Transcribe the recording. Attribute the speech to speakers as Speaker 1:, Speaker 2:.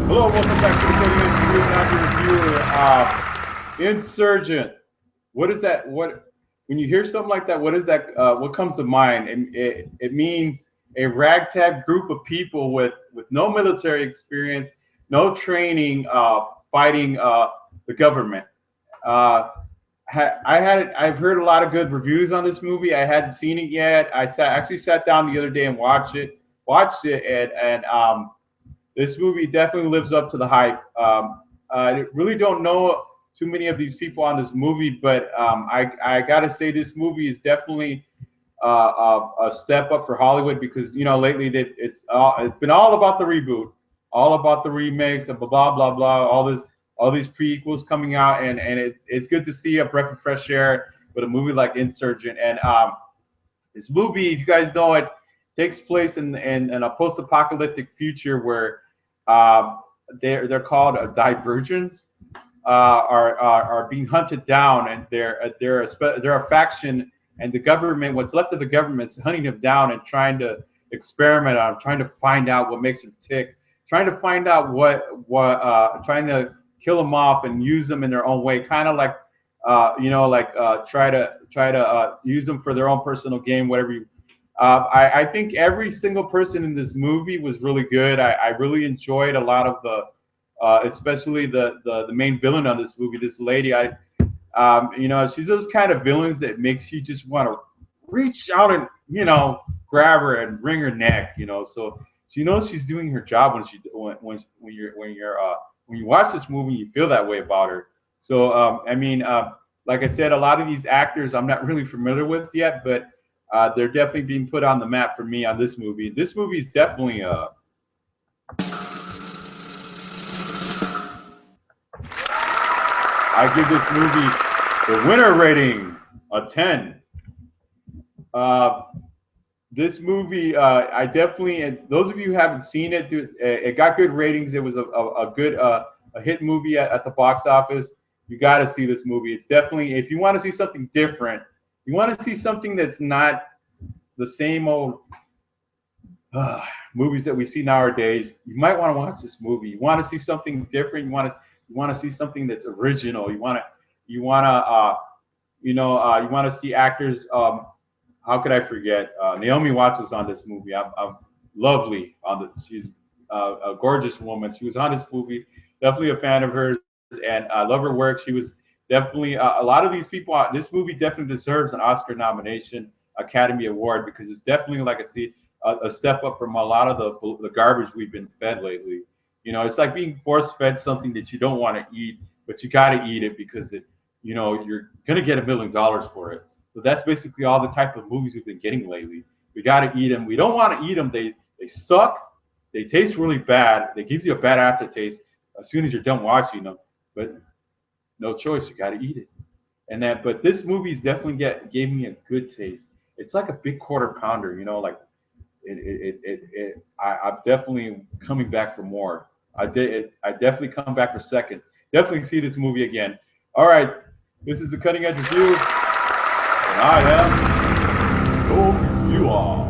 Speaker 1: Hello, welcome back to the Cutting Edge Review. Insurgent. What is that? What when you hear something like that? What is that? What comes to mind? It means a ragtag group of people with no military experience, no training, fighting the government. Uh, I've heard a lot of good reviews on this movie. I hadn't seen it yet. Actually sat down the other day and watched it, and this movie definitely lives up to the hype. I really don't know too many of these people on this movie, but I gotta say this movie is definitely a step up for Hollywood because lately it's been all about the reboot, all about the remakes and blah blah blah blah, all these prequels coming out, and it's good to see a breath of fresh air with a movie like Insurgent. And this movie, if you guys know it, takes place in a post-apocalyptic future where uh, they're called divergents, are being hunted down, and they're a faction, and the government, what's left of the government, is hunting them down and trying to experiment on, trying to find out what makes them tick, trying to find out trying to kill them off and use them in their own way, kind of like try to use them for their own personal gain, whatever you. I think every single person in this movie was really good. I really enjoyed a lot of especially the main villain on this movie, this lady. She's those kind of villains that makes you just want to reach out and grab her and wring her neck. So she knows she's doing her job when you watch this movie, you feel that way about her. So like I said, a lot of these actors I'm not really familiar with yet, but they're definitely being put on the map for me on this movie. This movie is definitely I give this movie the winner rating a 10. This movie, I definitely, and those of you who haven't seen it, it got good ratings. It was a good a hit movie at the box office. You got to see this movie. It's definitely, if you want to see something different, you want to see something that's not the same old movies that we see nowadays, you might want to watch this movie. You want to see something different. You want to see something that's original. You want to see actors. How could I forget? Naomi Watts was on this movie. I'm lovely she's a gorgeous woman. She was on this movie. Definitely a fan of hers, and I love her work. She was definitely a lot of these people. This movie definitely deserves an Oscar nomination, Academy Award, because it's definitely, like I see, a step up from a lot of the garbage we've been fed lately. It's like being force-fed something that you don't want to eat, but you got to eat it because you're gonna get $1 million for it. So that's basically all the type of movies we've been getting lately. We got to eat them. We don't want to eat them. They suck. They taste really bad. They give you a bad aftertaste as soon as you're done watching them. But no choice. You got to eat it. But this movie's definitely gave me a good taste. It's like a big quarter pounder. Like I'm definitely coming back for more. I definitely come back for seconds. Definitely see this movie again. All right. This is the Cutting Edge Review. And I am who you are.